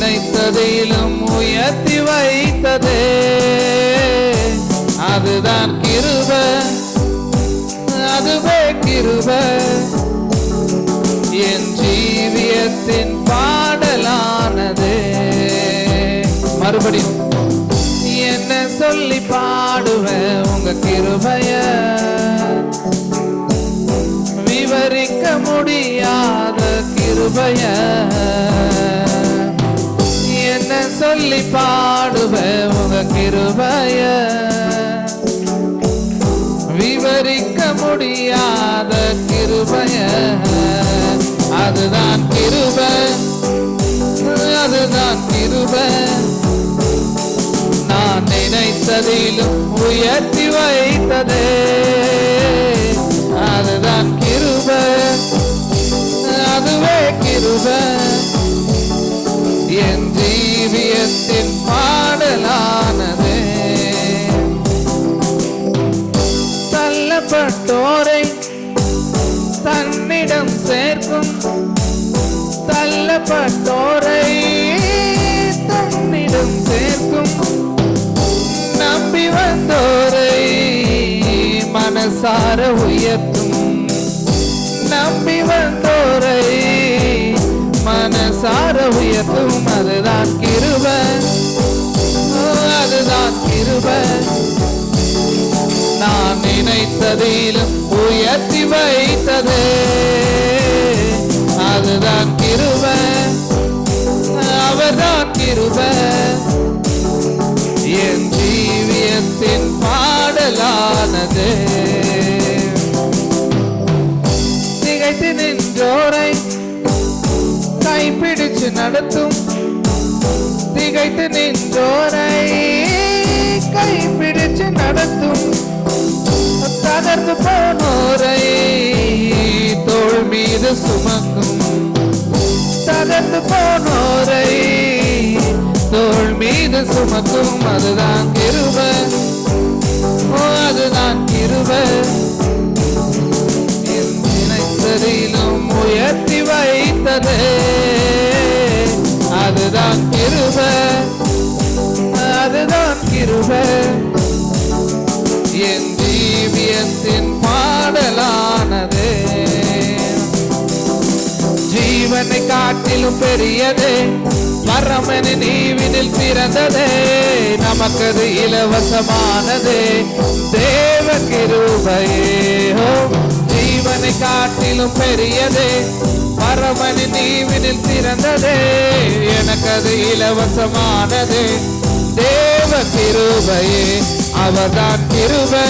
நினைத்ததிலும் உயர்த்தி வைத்ததே, அதுதான் கிருபை, அதுவே கிருபை. என் ஜீவியத்தின் பாடலானதே. மறுபடியும் என்ன சொல்லி பாடுவேன் உங்க கிருபைய, விவரிக்க முடியாத கிருபைய. என்ன சொல்லி பாடுவேன் உங்க கிருபைய, விவரிக்க முடியாத கிருபைய. அதுதான் கிருபை, அதுதான் கிருபை. நான் நினைத்ததிலும் உயர்த்தி வைத்ததே, அதுதான் கிருபை, அதுவே கிருபை. என் ஜீவியத்தின் பாடலானதே. தள்ளப்பட்டோரை தன்னிடம் சேர்க்கும், தள்ளப்பட்டோரை தன்னிடம் சேர்க்கும். நம்பி வந்தோரை மனசார உயர்த்தும், நம்பி வந்தோரை மனசார உயர்த்தும். அதுதான் கிருபை, அதுதான் கிருபை. நான் நினைத்ததிலும் உயர்த்தி வைத்ததே, அதுதான் கிருபை, அவர்தான் கிருபை. என் ஜீவியத்தின் பாடலானதே. திகைத்து நின்றோரை கைப்பிடிச்சு நடத்தும், திகைத்து நின்றோரை கைப்பிடிச்சு நடத்தும். தகர்ந்து போனோரை தோள் மீது சுமக்கும், தகர்ந்து போனோரை தோள் மீது சுமக்கும். அதுதான் கிருபை, அதுதான் கிருபை. நினைத்ததிலும் உயர்த்தி வைத்ததே, அதுதான் கிருபை, அதுதான் கிருபை. என் ஜீவியத்தின் பாடலானதே. ஜீவனை காட்டிலும் பெரியதே, மரமனி நீவினில் பிறந்ததே, நமக்கது இலவசமானதே, தேவ கிருபையே. ஜீவனை காட்டிலும் பெரியதே, மரமனி நீவினில் பிறந்ததே, எனக்கது இலவசமானதே, தேவ கிருபையே. அவர்தான் கிருபை,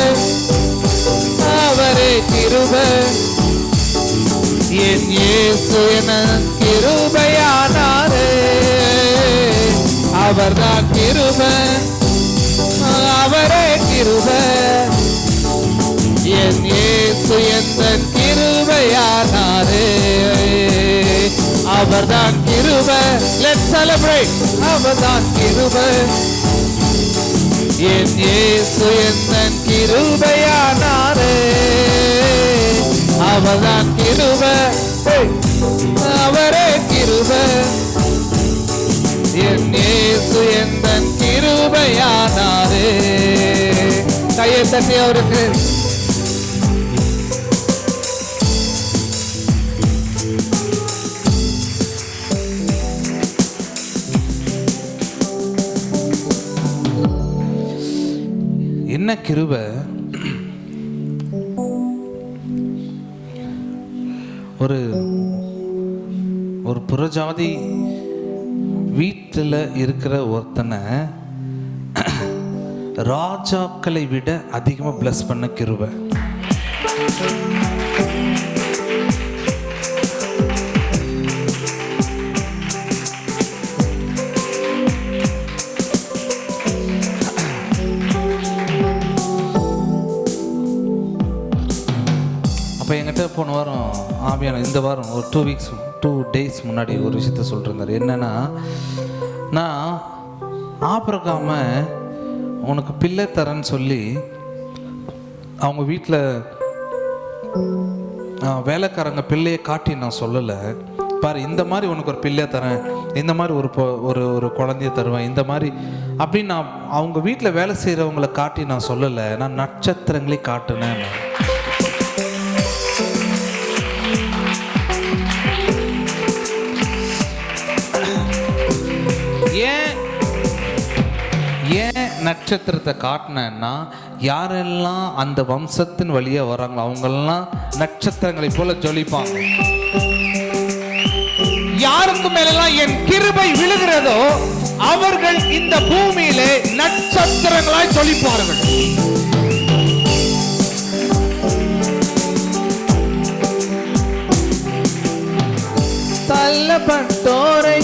அவரே கிருபை. என் இயேசு என கிருபையானாரே, அவர்தான் கிருபை, அவரே கிருபை. என் இயேசு எந்த கிருபையானாரே, அவர்தான் கிருபை. Let's celebrate. அவர்தான் கிருபை. என் இயேசு எந்த கிருபையானாரே, அவர்தான் கிருபை, அவரே கிருபை. என் இயேசு எந்த கிருபையானாரே. கையை தட்டி அவருக்கு என்ன கிருபை. ஒரு புறஜாதி வீட்டில் இருக்கிற ஒருத்தனை ராஜாக்களை விட அதிகமாக பிளஸ் பண்ண கிருபை. அப்போ என்கிட்ட போன வாரம் ஆவியான இந்த வாரம் ஒரு 2 days முன்னாடி ஒரு விஷயத்த சொல்லிருந்தார். என்னன்னா, நான் ஆபிரகாம உனக்கு பிள்ளை தரேன்னு சொல்லி அவங்க வீட்டில் வேலைக்காரங்க பிள்ளையை காட்டி நான் சொல்லலை. பாரு இந்த மாதிரி உனக்கு ஒரு பிள்ளையை தரேன், இந்த மாதிரி ஒரு ஒரு குழந்தைய தருவேன், இந்த மாதிரி அப்படின்னு நான் அவங்க வீட்டில் வேலை செய்கிறவங்களை காட்டி நான் சொல்லலை, நான் நட்சத்திரங்களை காட்டினேன். ஏன் நட்சத்திரத்தை காட்டினேன்னா, யாரெல்லாம் அந்த வம்சத்தின் வழியா வராங்களோ அவங்கெல்லாம் நட்சத்திரங்களை போல ஜொலிப்பாங்க. யாருக்கு மேலெல்லாம் என் கிருபை விழுகிறதோ அவர்கள் இந்த பூமியிலே நட்சத்திரங்களாய் ஜொலிப்பார்கள். தள்ளப்பட்டோரை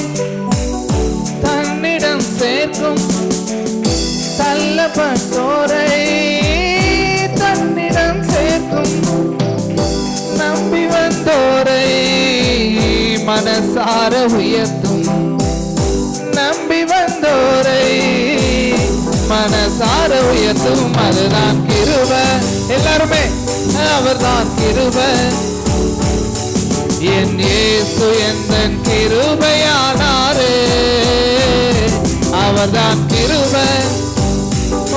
தன்னிடம் சேர்க்கும், தள்ளப்பட்டோரை தன்னிடம் சேர்க்கும், நம்பி வந்தோரை மனசார உயர்த்தும், நம்பி வந்தோரை மனசார உயர்த்தும். அதுதான் கிருபை. எல்லாருமே அவர்தான் கிருபை. என் இயேசு எந்தன் கிருபையானாரே, அவர்தான் கிருபை.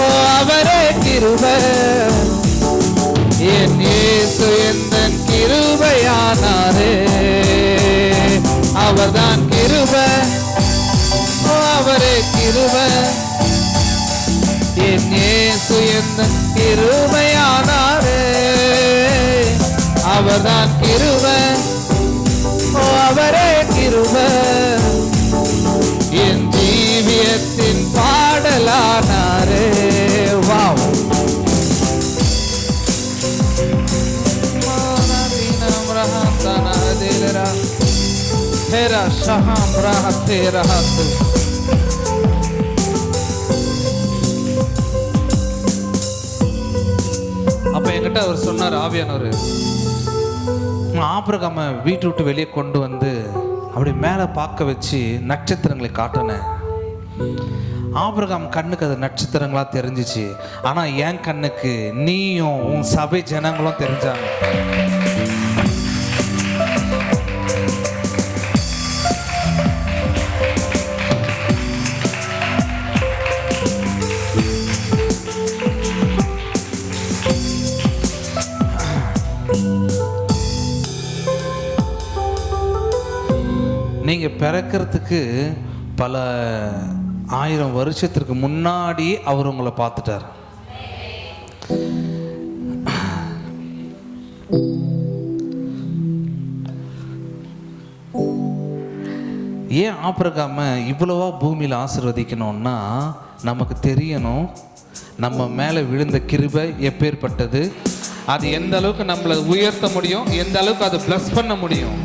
ஓ அவரே கிருபை. என் இயேசு எந்தன் கிருபையானாரே, அவர்தான் கிருபை. ஓ அவரே கிருபை. என் இயேசு எந்தன் கிருபையானாரே, அவர்தான் கிருபை. ஓ அவரே கிருபை. என் ஜீவியத்தின் பாடலானாரே. வாவ். அப்ப என்கிட்ட அவர் சொன்னார், ஆவியானவர், ஆபிரகாம வீட்டு விட்டு வெளியே கொண்டு வந்து அப்படி மேலே பார்க்க வச்சு நட்சத்திரங்களை காட்டினேன். ஆபிரகாம் கண்ணுக்கு அது நட்சத்திரங்களா தெரிஞ்சிச்சு. ஆனா என் கண்ணுக்கு நீயும் உன் சபை ஜனங்களும் தெரிஞ்சாங்க. நீங்க பிறக்கிறதுக்கு பல 1000 வருஷத்திற்கு முன்னாடி அவர் உங்களை பார்த்துட்டார். ஏன் ஆபிரகாம இவ்வளவா பூமியில் ஆசீர்வதிக்கணும்னா, நமக்கு தெரியணும் நம்ம மேலே விழுந்த கிருபை எப்பேற்பட்டது, அது எந்த அளவுக்கு நம்மளை உயர்த்த முடியும், எந்த அளவுக்கு அதை பிளஸ் பண்ண முடியும்.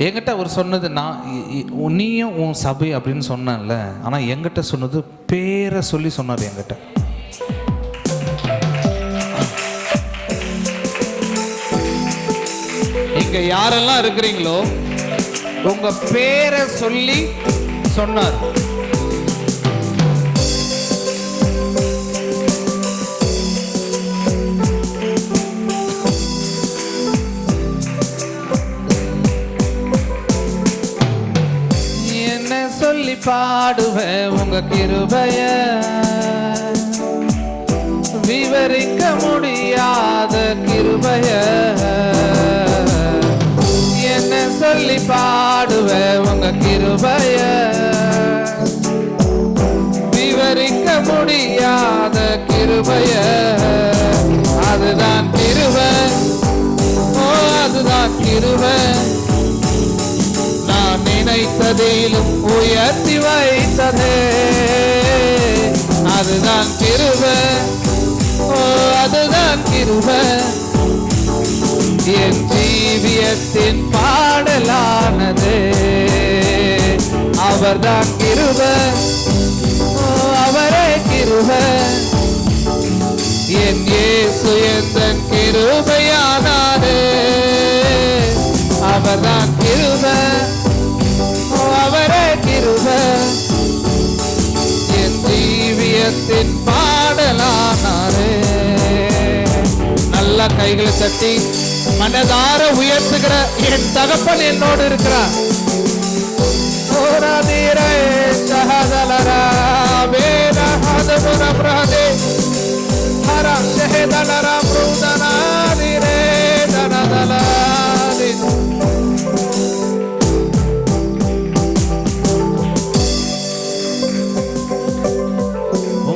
என்கிட்ட அவர் சொன்னது, நான் நீயும் உன் சபை அப்படின்னு சொன்னேன்ல, ஆனால் என்கிட்ட சொன்னது பேரை சொல்லி சொன்னார். என்கிட்ட இங்க யாரெல்லாம் இருக்கிறீங்களோ உங்க பேரை சொல்லி சொன்னார். சொல்லி பாடுவேன் உங்க கிருபைய, விவரிக்க முடியாத கிருபைய. என்ன சொல்லி பாடுவேன் உங்க கிருபைய, விவரிக்க முடியாத கிருபைய. அதுதான் கிருபை. ஓ அதுதான் கிருபை. நினைத்ததிலும் உயர்த்தி வைத்ததே, அதுதான் கிருபை. ஓ அதுதான் கிருபை. என் ஜீவியத்தின் பாடலானதே, அவர்தான் கிருபை. ஓ அவரே கிருபை. என் இயேசு எந்தன் கிருபையானாரே, அவர்தான் கிருபை. அவரே கிருபை. என் ஜீவிய ஜீவியத்தின் பாடலானாரே. நல்ல கைகளை தட்டி மனதார உயர்த்துகிற என் தகப்பன் என்னோடு இருக்கிறார்.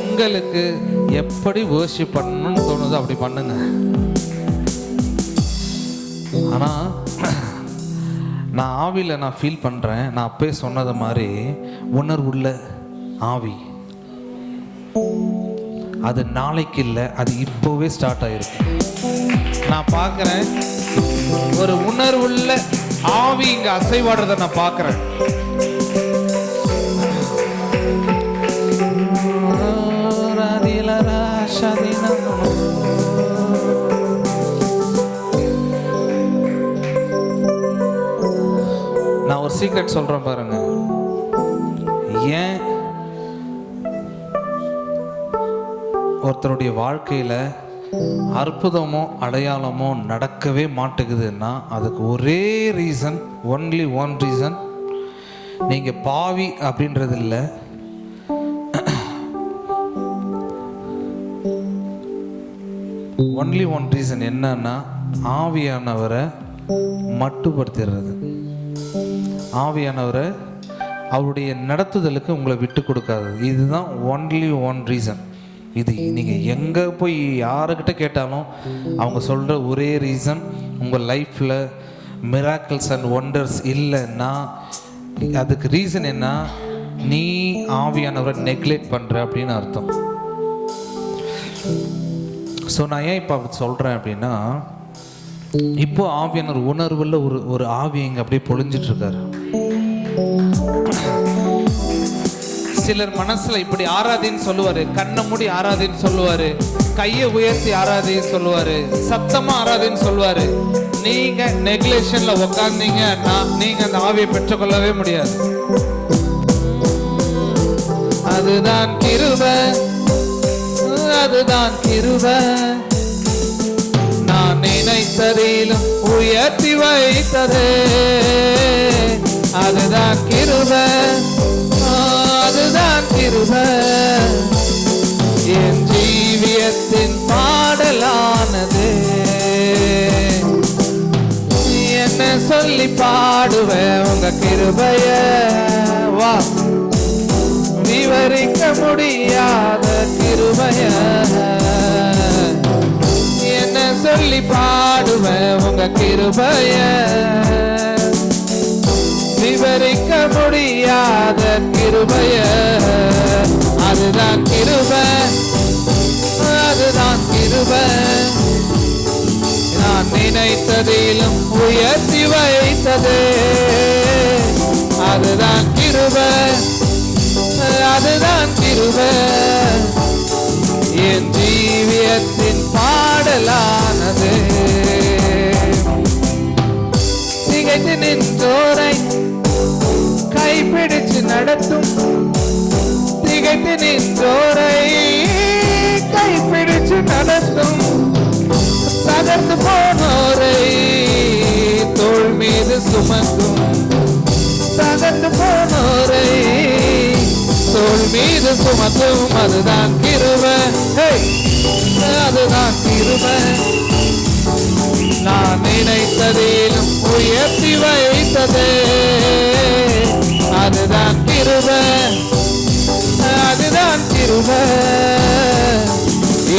உங்களுக்கு எப்படி வர்ஷிப் பண்ணணும்னு தோணுதோ அப்படி பண்ணுங்க. ஆனா நான் ஆவியில் நான் ஃபீல் பண்ணுறேன், நான் அப்பயே சொன்னது மாதிரி உணர்வுள்ள ஆவி அது நாளைக்கு இல்லை, அது இப்போவே ஸ்டார்ட் ஆகிருக்கு. நான் பார்க்குறேன் ஒரு உணர்வுள்ள ஆவி இங்கே அசைவாடுறதை நான் பார்க்குறேன். நான் ஒரு சீக்ரெட் சொல்றேன் பாருங்க. ஏன் ஒருத்தருடைய வாழ்க்கையில அற்புதமோ அடையாளமோ நடக்கவே மாட்டேங்குதுன்னா அதுக்கு ஒரே ரீசன், ஒன்லி ஒன் ரீசன். நீங்க பாவி அப்படின்றது இல்லை, ஒன்லி ஒன் ரீசன் என்னன்னா ஆவியானவரை மட்டுப்படுத்திடுறது. ஆவியானவரை அவருடைய நடத்துதலுக்கு உங்களை விட்டு கொடுக்காது. இதுதான் ஒன்லி ஒன் ரீசன். இது நீங்கள் எங்கே போய் யாருக்கிட்ட கேட்டாலும் அவங்க சொல்கிற ஒரே ரீசன். உங்கள் லைஃப்பில் மிராக்கிள்ஸ் அண்ட் ஒண்டர்ஸ் இல்லைன்னா அதுக்கு ரீசன் என்ன? நீ ஆவியானவரை நெக்லெக்ட் பண்ணுற அப்படின்னு அர்த்தம். ஸோ நான் ஏன் இப்போ அப்படி சொல்கிறேன் அப்படின்னா, இப்போ ஆவியானவர் உணர்வுள்ள ஒரு ஆவி இங்கே அப்படியே பொழிஞ்சிட்டு இருக்காரு. சிலர் மனசுல இப்படி ஆராதின்னு சொல்லுவாரு, கண்ணை மூடி ஆராதின்னு சொல்லுவாரு, கையை உயர்த்தி ஆராதின்னு சொல்லுவாரு, சத்தமா ஆராதின்னு சொல்லுவாரு. நீங்க நெக்லெக்ஷன்ல உக்காந்தீங்கன்னா நீங்க அந்த ஆவியை பெற்றுக்கொள்ளவே முடியாது. அதுதான் கிருபை, அதுதான் கிருபை, நான் நினைத்ததிலும் உயர்த்தி வைத்ததே. அதுதான் கிருபை, அதுதான் கிருபை, என் ஜீவியத்தின் பாடலானது. என்ன சொல்லி பாடுவேன் உங்க கிருபைய, வா விவரிக்க முடியாத கிருபைய. என்ன சொல்லி பாடுவேன் உங்க கிருபைய, விவரிக்க முடியாத கிருபைய. அதுதான் கிருபை, அதுதான் கிருபை, நான் நினைத்ததிலும் உயர்த்தி வைத்ததே. அதுதான் கிருபை, அதுதான் கிருபை, என் ஜீவியத்தின் பாடலானது. திகைத்து நின்றோரை கைப்பிடிச்சு நடத்தும், திகைத்து நின்றோரை கைப்பிடிச்சு நடத்தும், தகர்ந்து போனோரை தோள் மீது சுமக்கும், தகர்ந்து போனோரை தோள் மீது சுமக்கும். அதுதான் கிருபை, அதுதான் கிருபை, நான் நினைத்ததிலும் உயர்த்தி வைத்ததே. அதுதான் கிருபை, அதுதான் கிருபை,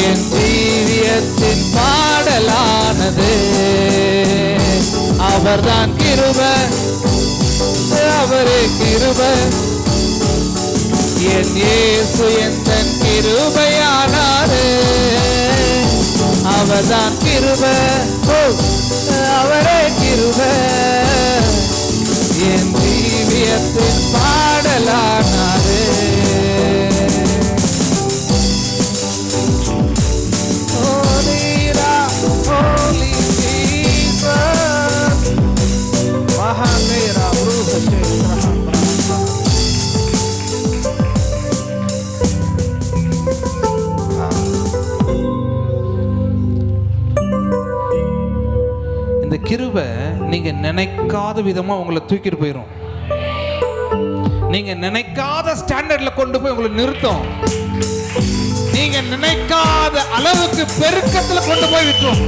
என் ஜீவியத்தின் பாடலானது. அவர்தான் கிருபை, அவரே கிருபை, என் இயேசு எந்தன் கிருபையானாரே. அவர்தான் கிருபை, அவரே கிருபை, என் ஜீவியத்தின் பாடலானாரே. இந்த கிருபை நீங்க நினைக்காத விதமா உங்களை தூக்கிட்டு போயிடும். நீங்க நினைக்காத ஸ்டாண்டர்ட்ல கொண்டு போய் உங்களை நிறுத்தும். நீங்க நினைக்காத அளவுக்கு பெருக்கத்துல கொண்டு போய் விட்டுரும்.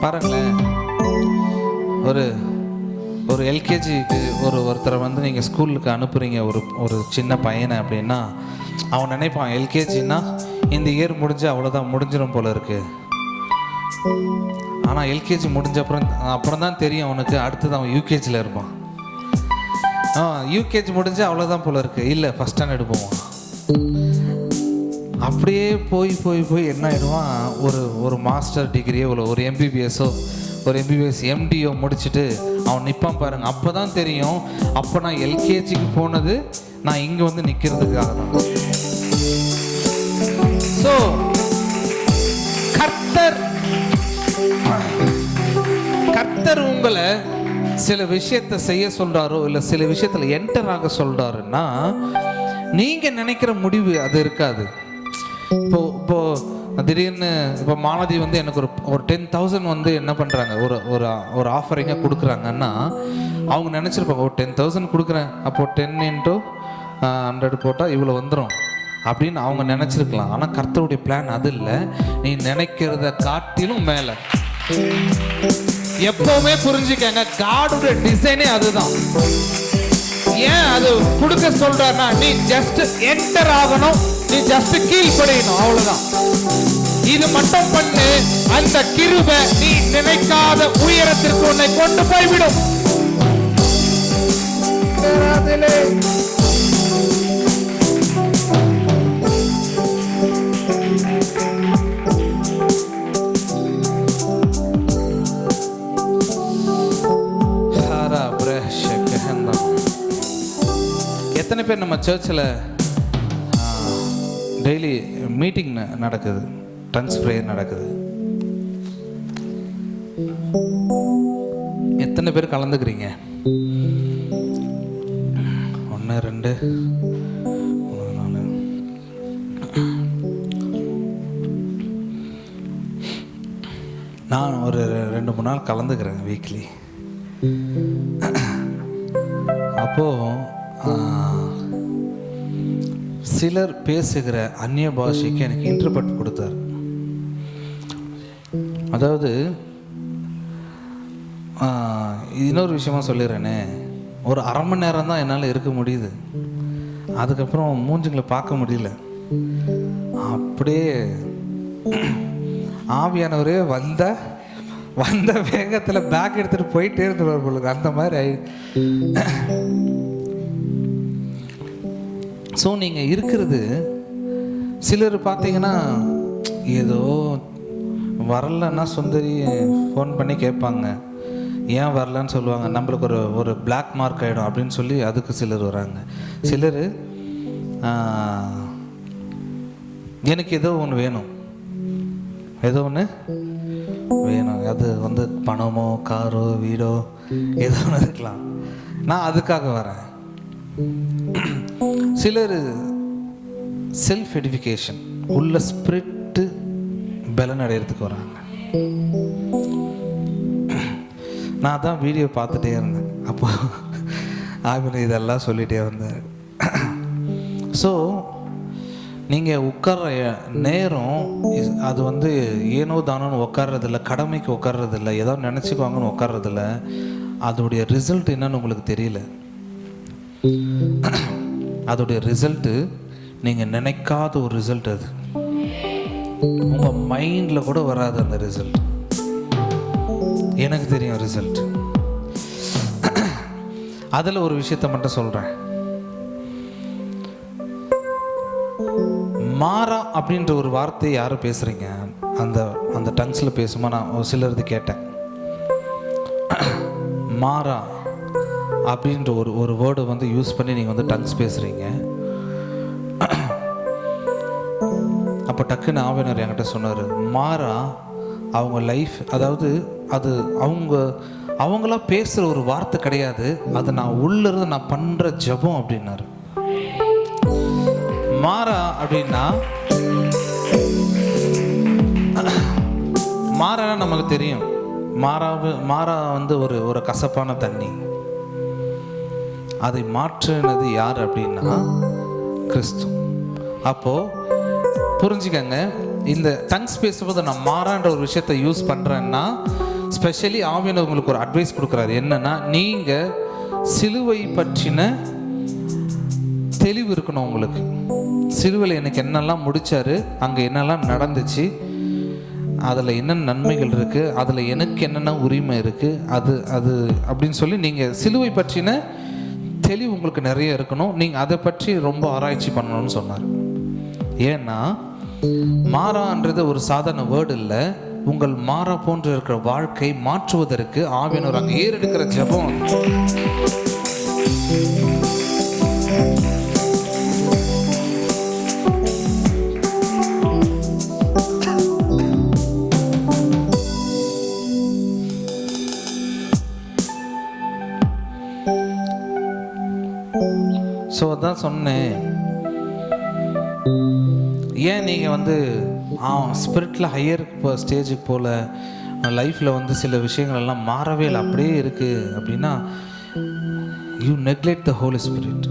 பாருங்களேன், ஒரு எல்கேஜிக்கு ஒருத்தரை வந்து நீங்கள் ஸ்கூலுக்கு அனுப்புகிறீங்க, ஒரு சின்ன பையனை அப்படின்னா அவன் நினைப்பான் எல்கேஜின்னா இந்த இயர் முடிஞ்சு அவ்வளோதான், முடிஞ்சிடும் போல இருக்கு. ஆனால் எல்கேஜி முடிஞ்ச அப்புறம் தான் தெரியும் அவனுக்கு அடுத்தது அவன் யூகேஜியில் இருப்பான். யூகேஜி முடிஞ்சு அவ்வளோதான் போல இருக்கு, இல்லை ஃபஸ்ட் ஸ்டாண்டர்டு போவான். அப்படியே போய் என்ன ஆகிடுவான், ஒரு மாஸ்டர் டிகிரியோ ஒரு எம்பிபிஎஸ்ஸோ ஒரு எம்பிபிஎஸ் எம்டிஓ முடிச்சுட்டு அவன் நிற்பான் பாருங்க. அப்போ தான் தெரியும், அப்போ நான் எல்கேஜிக்கு போனது நான் இங்கே வந்து நிற்கிறதுக்காக தான். ஸோ கர்த்தர் உங்களை சில விஷயத்தை செய்ய சொல்றாரோ இல்லை சில விஷயத்தில் என்டர் ஆக சொல்றாருன்னா நீங்கள் நினைக்கிற முடிவு அது இருக்காது. இப்போ திடீர்னு இப்போ மாலதி வந்து எனக்கு ஒரு 10,000 வந்து என்ன பண்ணுறாங்க, ஒரு ஆஃபரிங்காக கொடுக்குறாங்கன்னா அவங்க நினச்சிருப்பாங்க, ஒரு 10,000 கொடுக்குறேன், அப்போது 10 × 100 போட்டால் இவ்வளோ வந்துடும் அப்படின்னு அவங்க நினச்சிருக்கலாம். ஆனால் கர்த்தருடைய பிளான் அது இல்லை. நீ நினைக்கிறத காட்டிலும் மேலே. எப்பவுமே புரிஞ்சுக்கங்க, காடுடைய டிசைனே அதுதான். ஏன் அது கொடுக்க சொல்றாருன்னா, நீ ஜஸ்ட் என்டர் ஆகணும், நீ ஜஸ்ட் கீழ்ப்படியணும், அவ்வளவுதான். இது மட்டும் பண்ணு, அந்த கிருபை நீ நினைக்காத உயரத்திற்கு உன்னை கொண்டு போய்விடும். எத்தனை பேர் நம்ம சர்ச்சில் டெய்லி மீட்டிங் நடக்குது, டங்ஸ் ப்ரேயர் நடக்குது, எத்தனை பேர் கலந்துக்கிறீங்க? 1 2 3 4. நான் ஒரு 2-3 நாள் கலந்துக்கிறேன் வீக்லி. அப்போது சிலர் பேசுகிற அந்நிய பாஷைக்கு எனக்கு இன்டர்பிரட் கொடுத்தார். அதாவது இன்னொரு விஷயமா சொல்லிடுறேனே, ஒரு 1/2 மணி நேரம் தான் என்னால் இருக்க முடியுது. அதுக்கப்புறம் மூஞ்சுங்களை பார்க்க முடியல. அப்படியே ஆவியானவரே வந்த வேகத்தில் பேக் எடுத்துகிட்டு போயிட்டே இருந்துருவார் பொழுது, அந்த மாதிரி. ஸோ நீங்கள் இருக்கிறது, சிலர் பார்த்தீங்கன்னா ஏதோ வரலன்னா சுந்தரி ஃபோன் பண்ணி கேட்பாங்க, ஏன் வரலன்னு சொல்லுவாங்க. நம்மளுக்கு ஒரு பிளாக் மார்க் ஆகிடும் அப்படின்னு சொல்லி அதுக்கு சிலர் வராங்க. சிலர் எனக்கு ஏதோ ஒன்று வேணும், ஏதோ ஒன்று வேணும், அது வந்து பணமோ காரோ வீடோ ஏதோ ஒன்று இருக்கலாம், நான் அதுக்காக வரேன். சிலர் செல்ஃப் எடிஃபிகேஷன் உள்ள ஸ்பிரிட்டு பலன் அடையிறதுக்கு வராங்க. நான் தான் வீடியோ பார்த்துட்டே இருந்தேன், அப்போ ஆவின் இதெல்லாம் சொல்லிகிட்டே வந்தார். ஸோ நீங்கள் உட்கார்ற நேரம் அது வந்து ஏனோ தானோன்னு உட்கார்றதில்ல, கடமைக்கு உட்கார்றதில்ல, ஏதோ நினச்சிக்குவாங்கன்னு உட்கார்றதில்ல. அதோடைய ரிசல்ட் என்னன்னு உங்களுக்கு தெரியல. அதோடைய ரிசல்ட்டு நீங்கள் நினைக்காத ஒரு ரிசல்ட். அது உங்கள் மைண்டில் கூட வராது அந்த ரிசல்ட். எனக்கு தெரியும் ரிசல்ட். அதில் ஒரு விஷயத்தை மட்டும் சொல்கிறேன். மாறா அப்படின்ற ஒரு வார்த்தையை யாரும் பேசுகிறீங்க? அந்த டங்ஸில் பேசுமா? நான் ஒரு சிலரது கேட்டேன். மாறா அப்படின்ற ஒரு வேர்டை வந்து யூஸ் பண்ணி நீங்கள் வந்து டங்ஸ் பேசுகிறீங்க. அப்போ டக்குன்னு ஆவியானவர் என்கிட்ட சொன்னார், மாறா அவங்க லைஃப், அதாவது அது அவங்களா பேசுகிற ஒரு வார்த்தை கிடையாது, அது நான் உள்ளிருந்து நான் பண்ணுற ஜெபம் அப்படின்னாரு. மாறா அப்படின்னா, மாறானா நமக்கு தெரியும், மாறா வந்து ஒரு கசப்பான தண்ணி. அதை மாற்றினது யார் அப்படின்னா கிறிஸ்து. அப்போது புரிஞ்சுக்கங்க, இந்த டங்ஸ் பேசும்போது நான் மாறான்ற ஒரு விஷயத்தை யூஸ் பண்ணுறேன்னா, ஸ்பெஷலி ஆவியானவர் உங்களுக்கு ஒரு அட்வைஸ் கொடுக்குறாரு. என்னன்னா, நீங்கள் சிலுவை பற்றின தெளிவு இருக்கணும். உங்களுக்கு சிலுவையில் எனக்கு என்னெல்லாம் முடித்தார், அங்கே என்னெல்லாம் நடந்துச்சு, அதில் என்னென்ன நன்மைகள் இருக்குது, அதில் எனக்கு என்னென்ன உரிமை இருக்குது, அது அப்படின்னு சொல்லி நீங்கள் சிலுவை பற்றின தெளிவு உங்களுக்கு நிறைய இருக்கணும். நீங்கள் அதை பற்றி ரொம்ப ஆராய்ச்சி பண்ணணும்னு சொன்னார். ஏன்னா மாறான்றது ஒரு சாதாரண வேர்டு இல்லை. உங்கள் மாறா போன்று இருக்கிற வாழ்க்கை மாற்றுவதற்கு ஆவியானவர் அங்கே ஏறெடுக்கிற ஜெபம். ஸோ அதான் சொன்னேன், ஏன் நீங்கள் வந்து ஸ்பிரிட்டில் ஹையர் ஸ்டேஜுக்கு போல் லைஃப்பில் வந்து சில விஷயங்கள் எல்லாம் மாறவே இல்லை, அப்படியே இருக்குது அப்படின்னா, you neglect the holy spirit.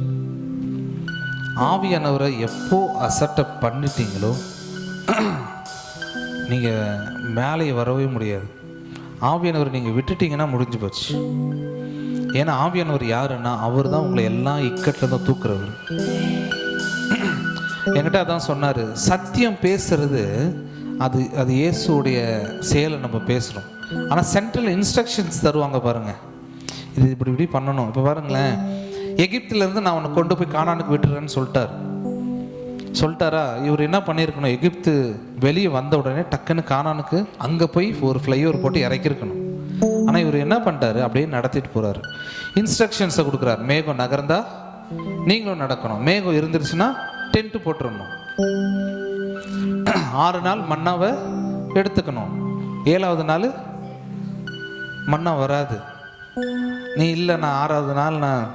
ஆவியானவரை எப்போ அசட்டை பண்ணிட்டீங்களோ நீங்கள் மேலே வரவே முடியாது. ஆவியானவரை நீங்கள் விட்டுட்டீங்கன்னா முடிஞ்சு போச்சு. ஏன்னா ஆவியானவர் யாருன்னா, அவர் தான் உங்களை எல்லா இக்கட்டில் தான் தூக்குறவர். என்கிட்ட அதான் சொன்னார், சத்தியம் பேசுறது அது இயேசுடைய செயலை நம்ம பேசுகிறோம். ஆனால் சென்ட்ரல் இன்ஸ்ட்ரக்ஷன்ஸ் தருவாங்க பாருங்கள், இது இப்படி பண்ணணும். இப்போ பாருங்களேன், எகிப்திலேருந்து நான் உன்னை கொண்டு போய் கானானுக்கு விட்டுறேன்னு சொல்லிட்டாரா? இவர் என்ன பண்ணியிருக்கணும், எகிப்து வெளியே வந்த உடனே டக்குன்னு கானானுக்கு அங்கே போய் ஒரு ஃப்ளைஓவர் போட்டு இறக்கிருக்கணும். ஆனால் இவர் என்ன பண்ணிட்டாரு, அப்படியே நடத்திட்டு போகிறாரு. இன்ஸ்ட்ரக்ஷன்ஸை கொடுக்குறாரு. மேகம் நகர்ந்தா நீங்களும் நடக்கணும், மேகம் இருந்துருச்சுன்னா டென்ட்டு போட்டுடணும், 6 நாள் மன்னாவை எடுத்துக்கணும், 7ஆவது நாள் மன்னா வராது. நீ இல்லை, நான் 6ஆவது நாள் நான்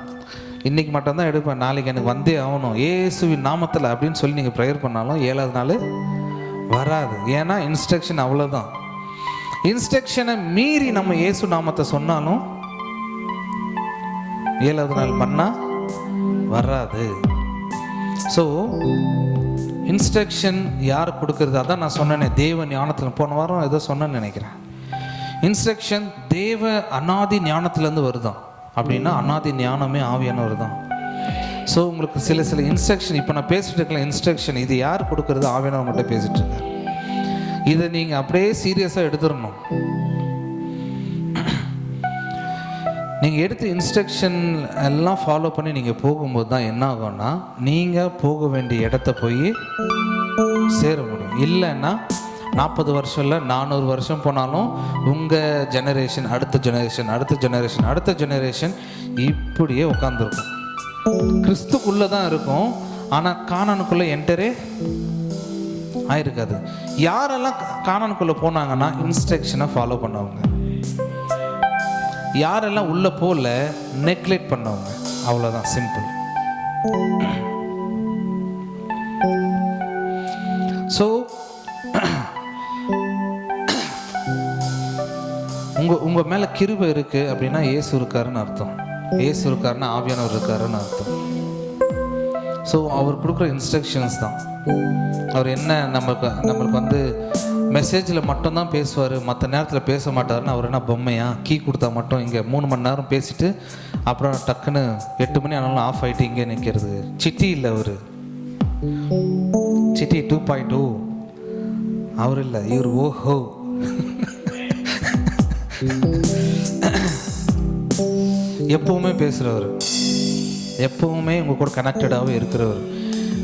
இன்றைக்கி மட்டும்தான் எடுப்பேன், நாளைக்கு எனக்கு வந்தே ஆகணும் இயேசுவின் நாமத்தில் அப்படின்னு சொல்லி நீங்கள் ப்ரேயர் பண்ணாலும் 7ஆவது நாள் வராது. ஏன்னா இன்ஸ்ட்ரக்ஷன் அவ்வளோதான். இன்ஸ்ட்ரக்ஷனை மீறி நம்ம இயேசு நாமத்தை சொன்னாலும் 7ஆவது நாள் மன்னா வராது. ஸோ இன்ஸ்ட்ரக்ஷன் யார் கொடுக்கறது? அதான் நான் சொன்னேனே, தேவ ஞானத்தில் போன வாரம் ஏதோ சொன்னேன்னு நினைக்கிறேன். இன்ஸ்ட்ரக்ஷன் தேவ அநாதி ஞானத்திலேருந்து வருதான். அப்படின்னா அநாதி ஞானமே ஆவியானவர் தான். ஸோ உங்களுக்கு சில இன்ஸ்ட்ரக்ஷன், இப்போ நான் பேசிட்டு இருக்கலாம் இன்ஸ்ட்ரக்ஷன், இது யார் கொடுக்கறது? ஆவியானவர் மட்டும் பேசிட்டு இருக்கார். இதை நீங்கள் அப்படியே சீரியஸாக எடுத்துடணும். நீங்கள் எடுத்து இன்ஸ்ட்ரக்ஷன் எல்லாம் ஃபாலோ பண்ணி நீங்கள் போகும்போது தான் என்ன ஆகும்னா, நீங்கள் போக வேண்டிய இடத்த போய் சேர முடியும். இல்லைன்னா 40 வருஷம் இல்லை 400 வருஷம் போனாலும் உங்கள் ஜெனரேஷன் அடுத்த ஜெனரேஷன் அடுத்த ஜெனரேஷன் அடுத்த ஜெனரேஷன் இப்படியே உட்காந்துருக்கும். கிறிஸ்துக்குள்ளே தான் இருக்கும், ஆனால் கானானுக்குள்ளே என்டரே ஆயிருக்காது. யாரெல்லாம் கானானுக்குள்ளே போனாங்கன்னா இன்ஸ்ட்ரக்ஷனை ஃபாலோ பண்ணவங்க. யாரெல்லாம் உள்ளே போல நெக்லெக்ட் பண்ணவங்க. அவ்வளோதான், சிம்பிள். ஸோ உங்கள் மேலே கிருபை இருக்குது அப்படின்னா இயேசு இருக்காருன்னு அர்த்தம். இயேசு இருக்காருன்னா ஆவியானவர் இருக்காருன்னு அர்த்தம். ஸோ அவர் கொடுக்குற இன்ஸ்ட்ரக்ஷன்ஸ் தான். அவர் என்ன நம்மளுக்கு வந்து மெசேஜில் மட்டும்தான் பேசுவார், மற்ற நேரத்தில் பேச மாட்டாருன்னு அவர் என்ன பொம்மையா? கீ கொடுத்தா மட்டும் இங்கே 3 மணி நேரம் பேசிட்டு அப்புறம் டக்குன்னு 8 மணி ஆனாலும் ஆஃப் ஆகிட்டு இங்கே நிற்கிறது. சிட்டி இல்லை அவர், சிட்டி 2.0 அவர் இல்லை, இவர் ஓஹோ. எப்பவுமே பேசுகிறவர், எப்பவுமே உங்கள் கூட கனெக்டடாகவே இருக்கிறவர்.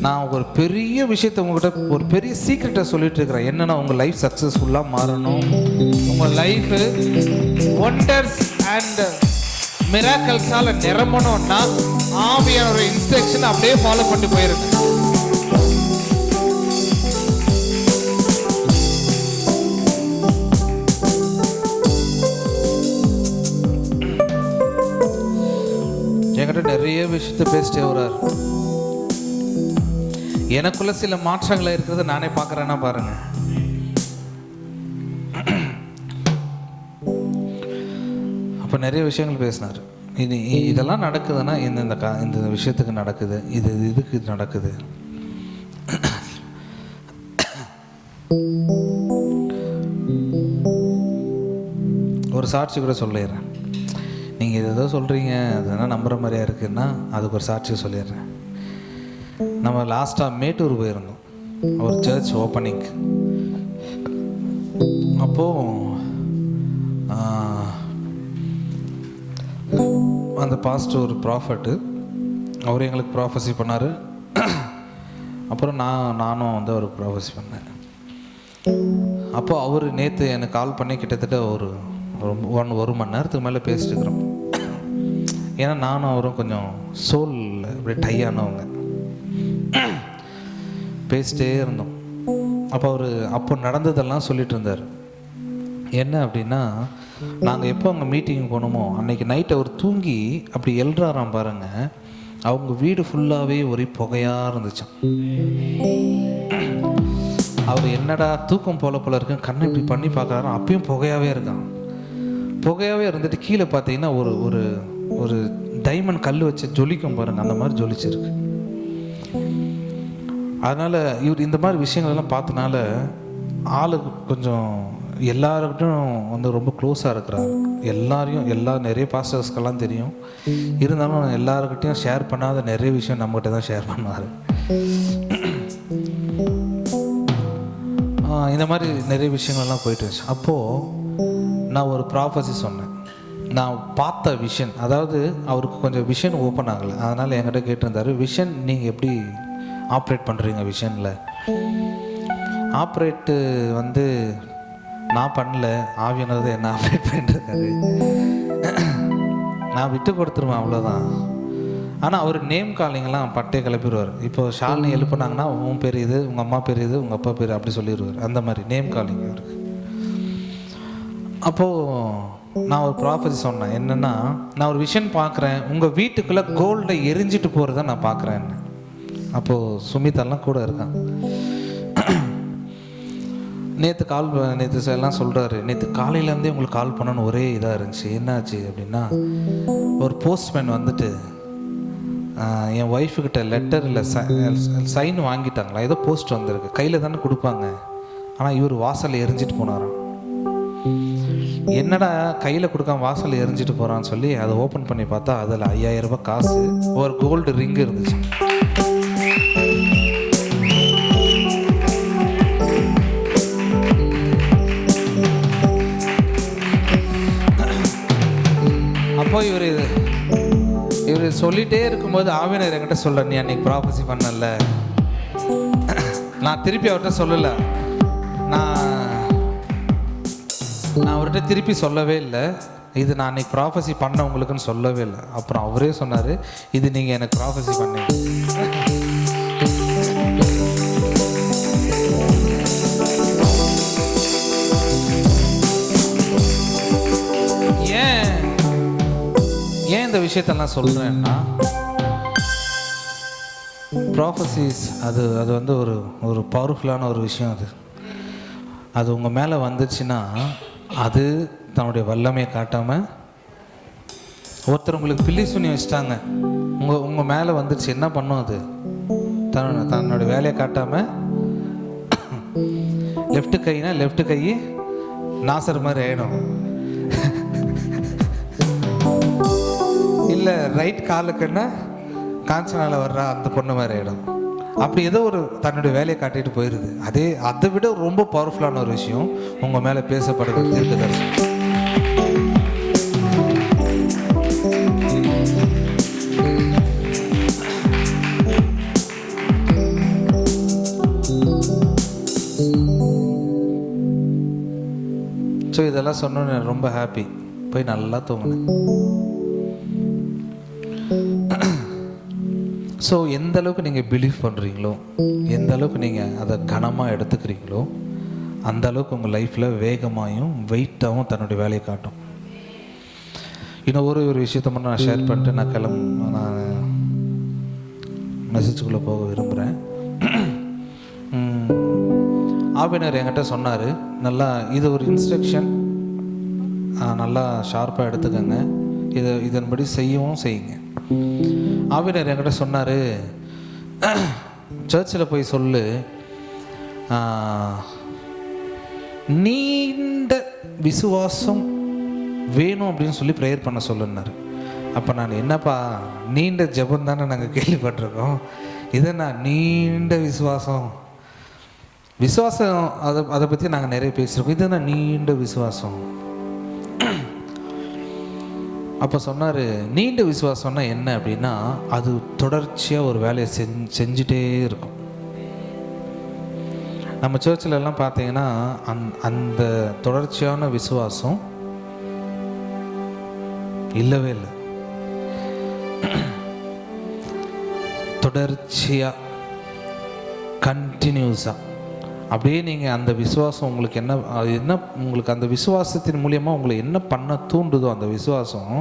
நான் ஒரு பெரிய விஷயத்தை உங்கள்கிட்ட ஒரு பெரிய சீக்ரெட்டை சொல்லிட்டு இருக்கிறேன். என்னன்னா, உங்கள் லைஃப் சக்ஸஸ்ஃபுல்லாக மாறணும், உங்கள் லைஃபு ஒண்டர்ஸ் அண்ட் மிராக்கல்ஸால் நிரம்பணும்னா ஆவியானோட இன்ஸ்ட்ரக்ஷன் அப்படியே ஃபாலோ பண்ணி போயிருங்க. என்கிட்ட நிறைய விஷயத்த பேசிட்டே வர்றாரு. எனக்குள்ள சில மாற்றங்கள் இருக்கிறத நானே பார்க்குறேன்னா பாருங்க. அப்போ நிறைய விஷயங்கள் பேசினார். இதெல்லாம் நடக்குதுன்னா இந்த விஷயத்துக்கு நடக்குது, இதுக்கு இது நடக்குது. ஒரு சாட்சி கூட சொல்லிடுறேன். நீங்கள் ஏதோ சொல்கிறீங்க, அதெல்லாம் நம்புகிற மாதிரியா இருக்குன்னா அதுக்கு ஒரு சாட்சி சொல்லிடுறேன். நம்ம லாஸ்ட்டாக மேட்டூர் போயிருந்தோம், ஒரு சர்ச் ஓப்பனிங். அப்போது அந்த பாஸ்டர் ஒரு ப்ராஃபட்டு, அவர் எங்களுக்கு ப்ராஃபஸி பண்ணார். அப்புறம் நானும் வந்து ஒரு ப்ராஃபஸி பண்ணேன். அப்போது அவர் நேற்று எனக்கு கால் பண்ணி கிட்டத்தட்ட ஒரு மணி நேரத்துக்கு மேலே பேசிட்டு இருக்கிறோம். ஏன்னா நானும் அவரும் கொஞ்சம் சோல் அப்படியே டை ஆனவங்க, பேசிட்டே இருந்தோம். அப்போ நடந்ததெல்லாம் சொல்லிட்டு இருந்தார். என்ன அப்படின்னா, நாங்கள் எப்போ அங்கே மீட்டிங் போனோமோ அன்றைக்கி நைட் அவர் தூங்கி அப்படி எழுறாராம் பாருங்க. அவங்க வீடு ஃபுல்லாகவே ஒரே புகையாக இருந்துச்சான். அவர் என்னடா தூக்கம் போல இருக்குன்னு கண்ணை இப்படி பண்ணி பார்க்குறாரு, அப்பயும் புகையாகவே இருக்கான். புகையாகவே இருந்துட்டு கீழே பார்த்தீங்கன்னா ஒரு ஒரு டைமண்ட் கல் வச்சு ஜொலிக்கும் பாருங்கள், அந்த மாதிரி ஜொலிச்சிருக்கு. அதனால் இவர் இந்த மாதிரி விஷயங்கள்லாம் பார்த்தனால ஆளுக்கு கொஞ்சம் எல்லாருக்கிட்டும் வந்து ரொம்ப க்ளோஸாக இருக்கிறார். நிறைய பாஸ்டர்ஸ்க்கெல்லாம் தெரியும். இருந்தாலும் எல்லாருக்கிட்டையும் ஷேர் பண்ணாத நிறைய விஷயம் நம்மகிட்ட தான் ஷேர் பண்ணுவார். இந்த மாதிரி நிறைய விஷயங்கள்லாம் போயிட்டு இருந்துச்சு. அப்போது நான் ஒரு ப்ராஃபஸி சொன்னேன். நான் பார்த்த விஷன், அதாவது அவருக்கு கொஞ்சம் விஷன் ஓப்பன் ஆகலை. அதனால் என்கிட்ட கேட்டிருந்தார், விஷன் நீங்கள் எப்படி ஆப்ரேட் பண்ணுறீங்க? விஷனில் ஆப்ரேட்டு வந்து நான் பண்ணல, ஆவியானது என்ன ஆப்ரேட் பண்ணிட்டுருக்காரு. நான் விட்டு கொடுத்துருவேன், அவ்வளோதான். ஆனால் அவர் நேம் காலிங்கெல்லாம் பட்டே கிளப்பிடுவார். இப்போ ஷாலினி எழுப்பினாங்கன்னா உன் பேர் இது, உங்கள் அம்மா பேர் இது, உங்கள் அப்பா பேர் அப்படி சொல்லிடுவார். அந்த மாதிரி நேம் காலிங் அவருக்கு. அப்போது நான் ஒரு ப்ராஃபஸி சொன்னேன். என்னென்னா, நான் ஒரு விஷன் பார்க்குறேன், உங்கள் வீட்டுக்குள்ளே கோல்டை எரிஞ்சிட்டு போகிறத நான் பார்க்குறேன்னு. அப்போது சுமிதெல்லாம் கூட இருக்கான். நேற்று எல்லாம் சொல்கிறாரு, நேற்று காலையிலேருந்தே உங்களுக்கு கால் பண்ணணும்னு ஒரே இதாக இருந்துச்சு. என்னாச்சு அப்படின்னா, ஒரு போஸ்ட்மேன் வந்துட்டு என் ஒய்ஃபுக்கிட்ட லெட்டரில் சைன் வாங்கிட்டாங்களா, ஏதோ போஸ்ட் வந்திருக்கு, கையில் தானே கொடுப்பாங்க. ஆனால் இவர் வாசலில் எரிஞ்சிட்டு போனாராம். என்னடா கையில் கொடுக்காம வாசலில் எரிஞ்சிட்டு போகிறான்னு சொல்லி அதை ஓப்பன் பண்ணி பார்த்தா அதில் 5000 ரூபாய் காசு, ஒரு கோல்டு ரிங் இருந்துச்சு. அப்போ இவர் சொல்லிகிட்டே இருக்கும்போது ஆவியானவர் என்கிட்ட சொல்ல, நீ அன்றைக்கி ப்ராஃபஸி பண்ணல. நான் திருப்பி அவர்கிட்ட சொல்லலை, நான் அவர்கிட்ட திருப்பி சொல்லவே இல்லை. இது நான் அன்றைக்கி ப்ராஃபஸி பண்ண உங்களுக்குன்னு சொல்லவே இல்லை. அப்புறம் அவரே சொன்னார், இது நீங்கள் எனக்கு ப்ராஃபஸி பண்ணீங்க. ஏன் இந்த விஷயத்தெல்லாம் சொல்கிறேன்னா, ப்ராஃபஸிஸ் அது வந்து ஒரு பவர்ஃபுல்லான ஒரு விஷயம். அது உங்கள் மேலே வந்துச்சுன்னா அது தன்னுடைய வல்லமையை காட்டாமல், ஒருத்தர் உங்களுக்கு பில்லி சுனி வச்சிட்டாங்க, உங்கள் மேலே வந்துடுச்சு, என்ன பண்ணும் அது? தன்னோட வேலையை காட்டாமல் லெஃப்ட் கை நாசர் மாதிரி ஆகிடும், இல்லை ரைட் காலுக்குன்னா காஞ்சனால வர்றா அந்த பொண்ணு மாதிரி ஆகிடும். அப்படி ஏதோ ஒரு தன்னுடைய வேலையை காட்டிட்டு போயிடுது. அதை விட ரொம்ப பவர்ஃபுல்லான ஒரு விஷயம் உங்கள் மேலே பேசப்படுறது தீர்க்கதரிசனம். ஸோ இதெல்லாம் சொன்னோன்னு ரொம்ப ஹாப்பி. போய் நல்லா தூங்கினேன். ஸோ எந்த அளவுக்கு நீங்கள் பிலீவ் பண்ணுறீங்களோ, எந்த அளவுக்கு நீங்கள் அதை கனமாக எடுத்துக்கிறீங்களோ, அந்த அளவுக்கு உங்கள் லைஃப்பில் வேகமாகவும் வெயிட்டாகவும் தன்னுடைய வேலையை காட்டும். இன்னும் ஒரு விஷயத்த மட்டும் நான் ஷேர் பண்ணிட்டு நான் மெசேஜுக்குள்ளே போக விரும்புகிறேன். ஆவினர் என்கிட்ட சொன்னார், நல்லா இது ஒரு இன்ஸ்ட்ரக்ஷன், நல்லா ஷார்ப்பாக எடுத்துக்கோங்க, இதன்படி செய்யுங்க. ஆவினர் என்கிட்ட சொன்னார், சர்ச்சில் போய் சொல்லு, நீண்ட விசுவாசம் வேணும் அப்படின்னு சொல்லி ப்ரேயர் பண்ண சொல்லுன்னாரு. அப்போ நான் என்னப்பா நீண்ட ஜெபம் தானே நாங்கள் கேள்விப்பட்டிருக்கோம், இதை நான் நீண்ட விசுவாசம் அதை பற்றி நாங்கள் நிறைய பேசியிருக்கோம், இது நான் நீண்ட விசுவாசம். அப்போ சொன்னார், நீண்ட விசுவாசம்னா என்ன அப்படின்னா, அது தொடர்ச்சியாக ஒரு வேலையை செஞ்சுட்டே இருக்கும். நம்ம சர்ச்சில் எல்லாம் பார்த்தீங்கன்னா அந்த தொடர்ச்சியான விசுவாசம் இல்லவே இல்லை. தொடர்ச்சியாக கண்டினியூஸாக அப்படியே நீங்கள் அந்த விசுவாசம் உங்களுக்கு என்ன உங்களுக்கு அந்த விசுவாசத்தின் மூலியமாக உங்களை என்ன பண்ண தூண்டுதோ அந்த விசுவாசம்,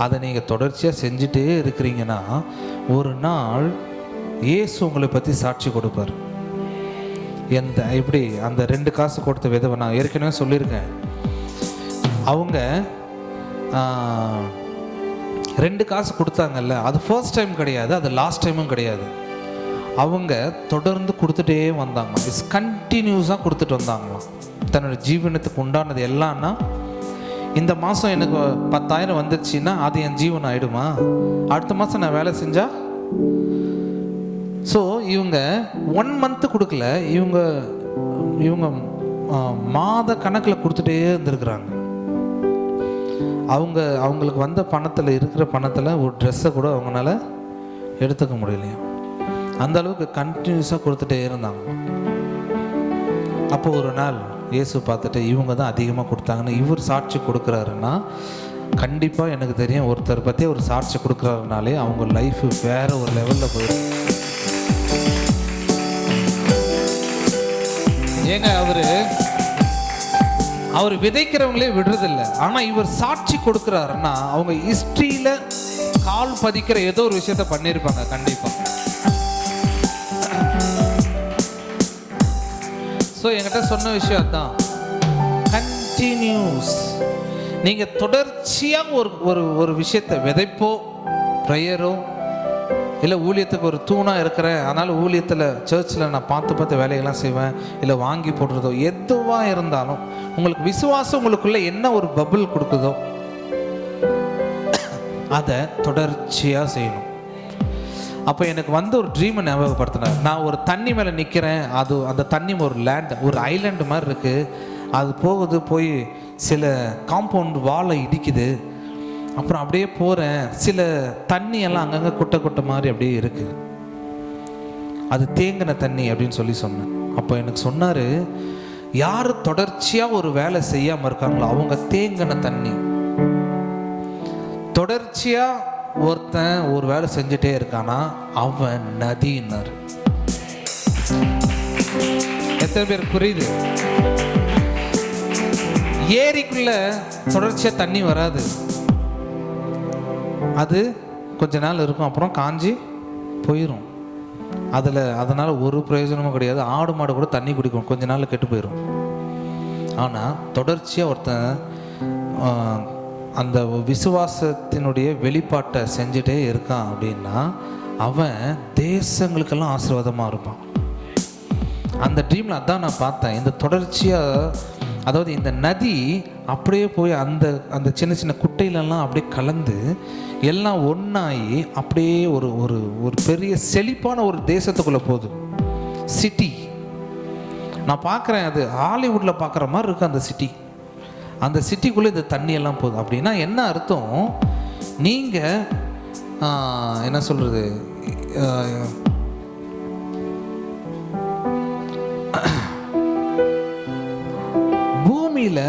அதை நீங்கள் தொடர்ச்சியாக செஞ்சுட்டே இருக்கிறீங்கன்னா ஒரு நாள் இயேசு உங்களை பற்றி சாட்சி கொடுப்பார். எப்படி அந்த 2 காசு கொடுத்த விதவை, நான் ஏற்கனவே சொல்லியிருக்கேன், அவங்க 2 காசு கொடுத்தாங்கல்ல, அது ஃபர்ஸ்ட் டைம் கிடையாது, அது லாஸ்ட் டைமும் கிடையாது. அவங்க தொடர்ந்து கொடுத்துட்டே வந்தாங்களாம், கண்டினியூஸாக கொடுத்துட்டு வந்தாங்களாம். தன்னோட ஜீவனத்துக்கு உண்டானது எல்லாம்னா, இந்த மாதம் எனக்கு 10,000 வந்துருச்சுன்னா அது என் ஜீவனம் ஆகிடுமா, அடுத்த மாதம் நான் வேலை செஞ்சால். ஸோ இவங்க 1 மந்த்து கொடுக்கல, இவங்க மாத கணக்கில் கொடுத்துட்டே இருந்திருக்கிறாங்க. அவங்களுக்கு வந்த பணத்தில் இருக்கிற பணத்தில் ஒரு ட்ரெஸ்ஸை கூட அவங்களால எடுத்துக்க முடியலையா, அந்த அளவுக்கு கண்டினியூஸாக கொடுத்துட்டே இருந்தாங்க. அப்போ ஒரு நாள் இயேசு பார்த்துட்டு இவங்க தான் அதிகமாக கொடுத்தாங்கன்னு இவர் சாட்சி கொடுக்குறாருன்னா, கண்டிப்பாக எனக்கு தெரியும் ஒருத்தர் பற்றி ஒரு சாட்சி கொடுக்குறாருனாலே அவங்க லைஃப் வேறு ஒரு லெவலில் போயிடும். ஏங்க அவர் விதைக்கிறவங்களே விடுறதில்லை, ஆனால் இவர் சாட்சி கொடுக்குறாருன்னா அவங்க ஹிஸ்ட்ரியில் கால் பதிக்கிற ஏதோ ஒரு விஷயத்த பண்ணியிருப்பாங்க கண்டிப்பாக. ஸோ என்கிட்ட சொன்ன விஷயம் அதுதான், கண்டினியூஸ். நீங்கள் தொடர்ச்சியாக ஒரு விஷயத்தை விதைப்போ, ப்ரேயரோ, இல்லை ஊழியத்துக்கு ஒரு தூணாக இருக்கிறேன், அதனால் ஊழியத்தில் சர்ச்சில் நான் பார்த்து வேலையெல்லாம் செய்வேன், இல்லை வாங்கி போடுறதோ, எதுவாக இருந்தாலும் உங்களுக்கு விசுவாசம் உங்களுக்குள்ளே என்ன ஒரு பபிள் கொடுக்குதோ அதை தொடர்ச்சியாக செய்யணும். அப்போ எனக்கு ஒரு ட்ரீமை ஞாபகப்படுத்தினார். நான் ஒரு தண்ணி மேலே நிற்கிறேன், அந்த தண்ணி ஒரு ஒரு ஐலாண்டு மாதிரி இருக்குது, அது போய் சில காம்பவுண்ட் வாலை இடிக்குது, அப்புறம் அப்படியே போகிறேன், சில தண்ணியெல்லாம் அங்கங்கே குட்டை மாதிரி அப்படியே இருக்குது, அது தேங்கின தண்ணி அப்படின்னு சொன்னேன். அப்போ எனக்கு சொன்னார், யார் தொடர்ச்சியாக ஒரு வேலை செய்யாமல் இருக்காங்களோ அவங்க தேங்கின தண்ணி. தொடர்ச்சியாக ஒருத்தன் ஒரு வேலை செஞ்சுட்டே இருக்கானா அவன் நதினார். எத்தனை பேர் புரியுது? ஏரிக்குள்ள தொடர்ச்சியா தண்ணி வராது, அது கொஞ்ச நாள் இருக்கும், அப்புறம் காஞ்சி போயிடும். அதனால ஒரு பிரயோஜனமும் கிடையாது. ஆடு மாடு கூட தண்ணி குடிக்கும், கொஞ்ச நாள் கெட்டு போயிடும். ஆனால் தொடர்ச்சியாக ஒருத்தன் அந்த விசுவாசத்தினுடைய வெளிப்பாட்டை செஞ்சுட்டே இருக்கான் அப்படின்னா அவன் தேசங்களுக்கெல்லாம் ஆசீர்வாதமாக இருப்பான். அந்த ட்ரீமில் அதான் நான் பார்த்தேன். இந்த தொடர்ச்சியாக, அதாவது இந்த நதி அப்படியே போய் அந்த சின்ன சின்ன குட்டையிலெல்லாம் அப்படியே கலந்து எல்லாம் ஒன்றாகி அப்படியே ஒரு பெரிய செழிப்பான ஒரு தேசத்துக்குள்ளே போகுது, சிட்டி. நான் பார்க்குறேன், அது ஹாலிவுட்டில் பார்க்குற மாதிரி இருக்குது அந்த சிட்டி. அந்த சிட்டிக்குள்ளே இந்த தண்ணியெல்லாம் போகுது. அப்படின்னா என்ன அர்த்தம்? நீங்கள் என்ன சொல்கிறது, பூமியில்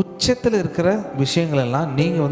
உச்சத்தில் இருக்கிற விஷயங்கள் எல்லாம் நீங்கள்